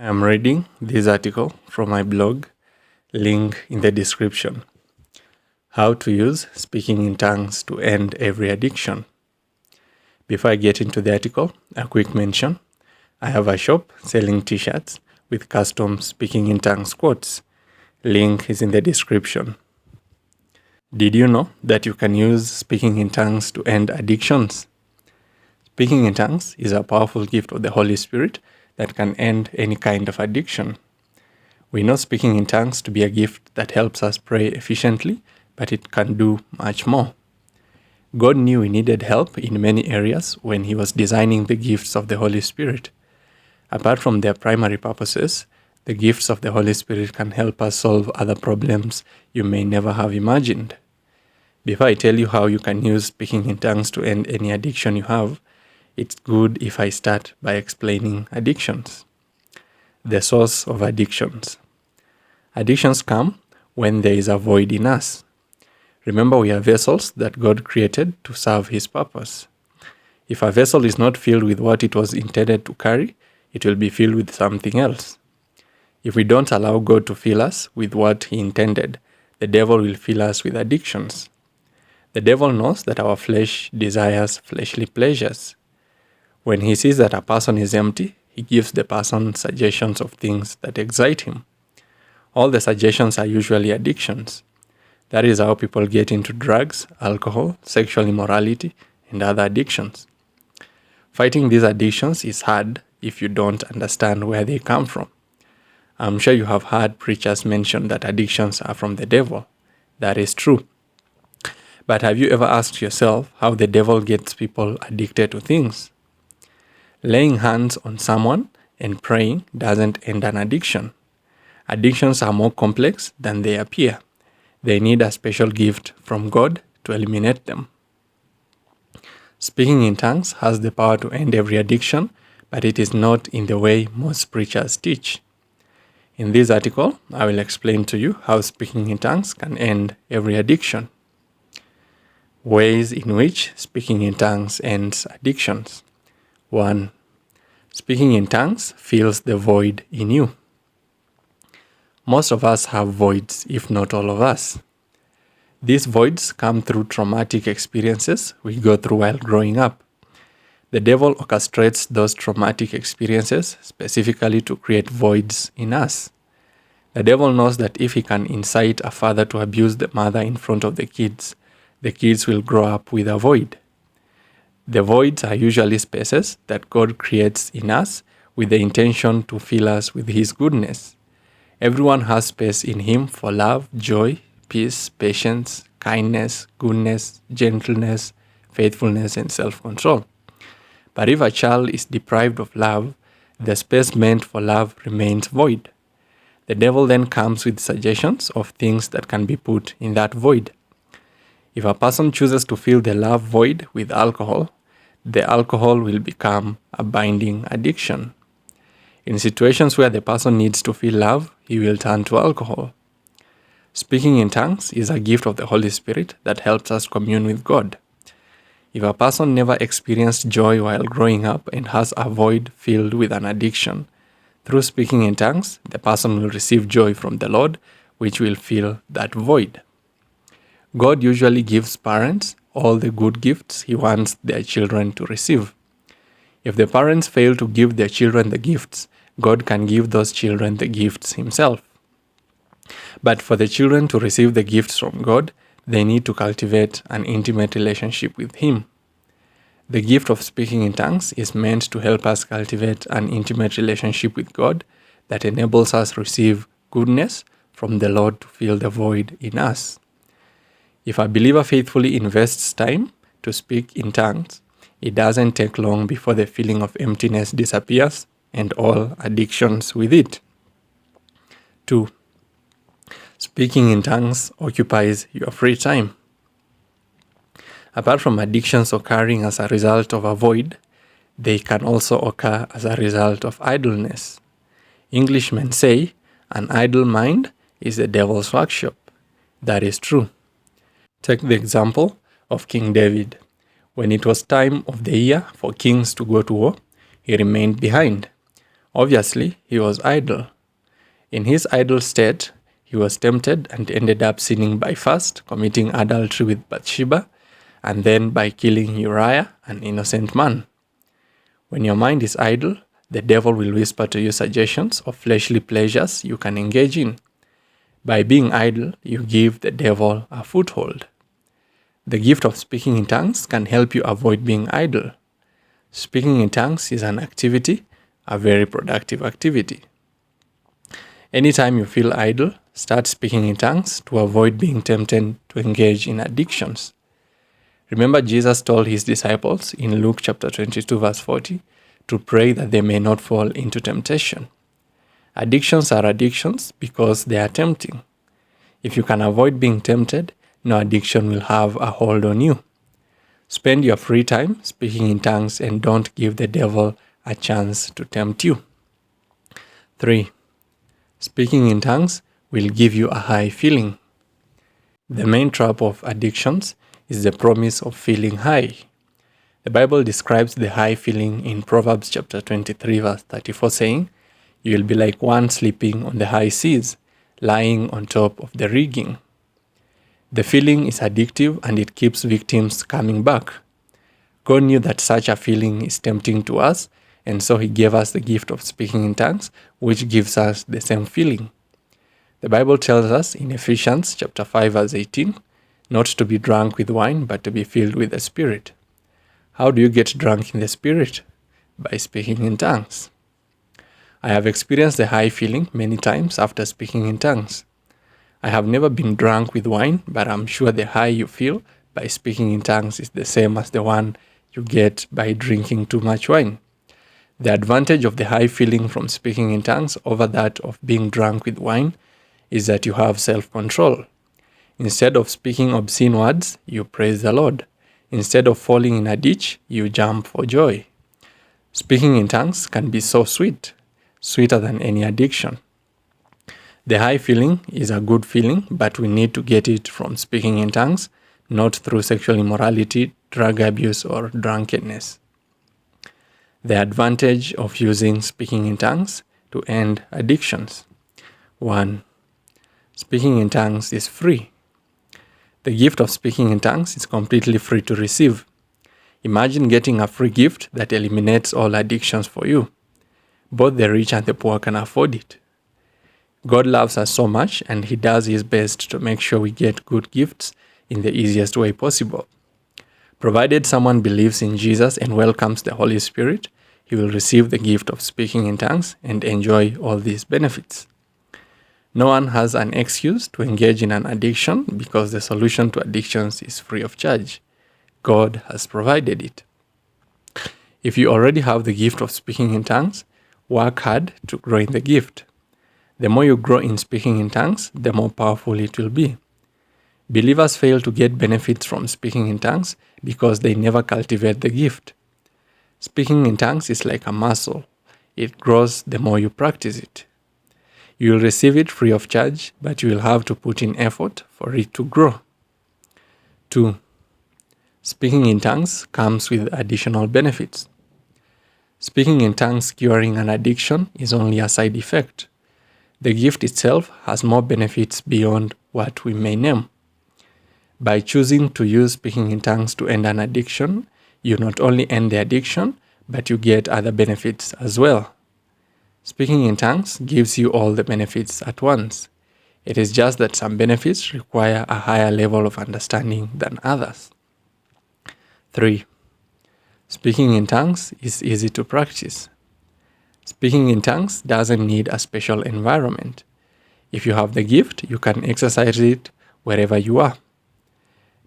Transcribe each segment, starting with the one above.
I am reading this article from my blog, link in the description. How to use speaking in tongues to end every addiction. Before I get into the article, a quick mention. I have a shop selling t-shirts with custom speaking in tongues quotes. Link is in the description. Did you know that you can use speaking in tongues to end addictions? Speaking in tongues is a powerful gift of the Holy Spirit that can end any kind of addiction. We know speaking in tongues to be a gift that helps us pray efficiently, but it can do much more. God knew we needed help in many areas when He was designing the gifts of the Holy Spirit. Apart from their primary purposes, the gifts of the Holy Spirit can help us solve other problems you may never have imagined. Before I tell you how you can use speaking in tongues to end any addiction you have, it's good if I start by explaining addictions. The source of addictions. Addictions come when there is a void in us. Remember, we are vessels that God created to serve His purpose. If a vessel is not filled with what it was intended to carry, it will be filled with something else. If we don't allow God to fill us with what He intended, the devil will fill us with addictions. The devil knows that our flesh desires fleshly pleasures. When he sees that a person is empty, he gives the person suggestions of things that excite him. All the suggestions are usually addictions. That is how people get into drugs, alcohol, sexual immorality, and other addictions. Fighting these addictions is hard if you don't understand where they come from. I'm sure you have heard preachers mention that addictions are from the devil. That is true. But have you ever asked yourself how the devil gets people addicted to things? Laying hands on someone and praying doesn't end an addiction. Addictions are more complex than they appear. They need a special gift from God to eliminate them. Speaking in tongues has the power to end every addiction, but it is not in the way most preachers teach. In this article, I will explain to you how speaking in tongues can end every addiction. Ways in which speaking in tongues ends addictions. 1. Speaking in tongues fills the void in you. Most of us have voids, if not all of us. These voids come through traumatic experiences we go through while growing up. The devil orchestrates those traumatic experiences specifically to create voids in us. The devil knows that if he can incite a father to abuse the mother in front of the kids will grow up with a void. The voids are usually spaces that God creates in us with the intention to fill us with His goodness. Everyone has space in Him for love, joy, peace, patience, kindness, goodness, gentleness, faithfulness, and self-control. But if a child is deprived of love, the space meant for love remains void. The devil then comes with suggestions of things that can be put in that void. If a person chooses to fill the love void with alcohol, the alcohol will become a binding addiction. In situations where the person needs to feel love, he will turn to alcohol. Speaking in tongues is a gift of the Holy Spirit that helps us commune with God. If a person never experienced joy while growing up and has a void filled with an addiction, through speaking in tongues, the person will receive joy from the Lord, which will fill that void. God usually gives parents all the good gifts He wants their children to receive. If the parents fail to give their children the gifts, God can give those children the gifts Himself. But for the children to receive the gifts from God, they need to cultivate an intimate relationship with Him. The gift of speaking in tongues is meant to help us cultivate an intimate relationship with God that enables us to receive goodness from the Lord to fill the void in us. If a believer faithfully invests time to speak in tongues, it doesn't take long before the feeling of emptiness disappears and all addictions with it. 2. Speaking in tongues occupies your free time. Apart from addictions occurring as a result of a void, they can also occur as a result of idleness. Englishmen say, an idle mind is the devil's workshop. That is true. Take the example of King David. When it was time of the year for kings to go to war, he remained behind. Obviously, he was idle. In his idle state, he was tempted and ended up sinning by first committing adultery with Bathsheba and then by killing Uriah, an innocent man. When your mind is idle, the devil will whisper to you suggestions of fleshly pleasures you can engage in. By being idle, you give the devil a foothold. The gift of speaking in tongues can help you avoid being idle. Speaking in tongues is an activity, a very productive activity. Anytime you feel idle, start speaking in tongues to avoid being tempted to engage in addictions. Remember, Jesus told his disciples in Luke chapter 22 verse 40 to pray that they may not fall into temptation. Addictions are addictions because they are tempting. If you can avoid being tempted, no addiction will have a hold on you. Spend your free time speaking in tongues and don't give the devil a chance to tempt you. 3. Speaking in tongues will give you a high feeling. The main trap of addictions is the promise of feeling high. The Bible describes the high feeling in Proverbs chapter 23 verse 34 saying, "You will be like one sleeping on the high seas, lying on top of the rigging." The feeling is addictive and it keeps victims coming back. God knew that such a feeling is tempting to us, and so he gave us the gift of speaking in tongues, which gives us the same feeling. The Bible tells us in Ephesians chapter 5 verse 18, not to be drunk with wine, but to be filled with the Spirit. How do you get drunk in the Spirit? By speaking in tongues. I have experienced the high feeling many times after speaking in tongues. I have never been drunk with wine, but I'm sure the high you feel by speaking in tongues is the same as the one you get by drinking too much wine. The advantage of the high feeling from speaking in tongues over that of being drunk with wine is that you have self-control. Instead of speaking obscene words, you praise the Lord. Instead of falling in a ditch, you jump for joy. Speaking in tongues can be so sweet, sweeter than any addiction. The high feeling is a good feeling, but we need to get it from speaking in tongues, not through sexual immorality, drug abuse, or drunkenness. The advantage of using speaking in tongues to end addictions. 1. Speaking in tongues is free. The gift of speaking in tongues is completely free to receive. Imagine getting a free gift that eliminates all addictions for you. Both the rich and the poor can afford it. God loves us so much, and he does his best to make sure we get good gifts in the easiest way possible. Provided someone believes in Jesus and welcomes the Holy Spirit, he will receive the gift of speaking in tongues and enjoy all these benefits. No one has an excuse to engage in an addiction because the solution to addictions is free of charge. God has provided it. If you already have the gift of speaking in tongues, work hard to grow in the gift. The more you grow in speaking in tongues, the more powerful it will be. Believers fail to get benefits from speaking in tongues because they never cultivate the gift. Speaking in tongues is like a muscle. It grows the more you practice it. You will receive it free of charge, but you will have to put in effort for it to grow. 2. Speaking in tongues comes with additional benefits. Speaking in tongues curing an addiction is only a side effect. The gift itself has more benefits beyond what we may name. By choosing to use speaking in tongues to end an addiction, you not only end the addiction, but you get other benefits as well. Speaking in tongues gives you all the benefits at once. It is just that some benefits require a higher level of understanding than others. 3. Speaking in tongues is easy to practice. Speaking in tongues doesn't need a special environment. If you have the gift, you can exercise it wherever you are.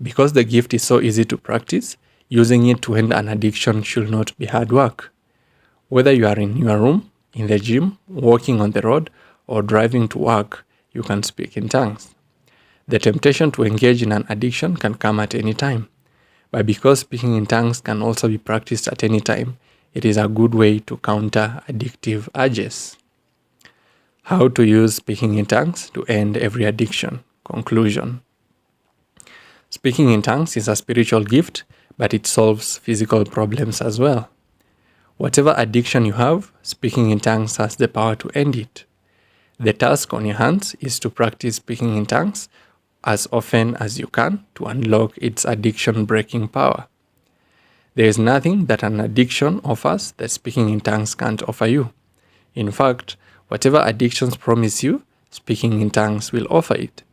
Because the gift is so easy to practice, using it to end an addiction should not be hard work. Whether you are in your room, in the gym, walking on the road, or driving to work, you can speak in tongues. The temptation to engage in an addiction can come at any time. But because speaking in tongues can also be practiced at any time, it is a good way to counter addictive urges. How to use speaking in tongues to end every addiction. Conclusion. Speaking in tongues is a spiritual gift, but it solves physical problems as well. Whatever addiction you have, speaking in tongues has the power to end it. The task on your hands is to practice speaking in tongues as often as you can to unlock its addiction-breaking power. There is nothing that an addiction offers that speaking in tongues can't offer you. In fact, whatever addictions promise you, speaking in tongues will offer it.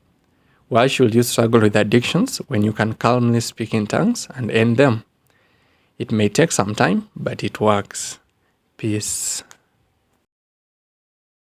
Why should you struggle with addictions when you can calmly speak in tongues and end them? It may take some time, but it works. Peace.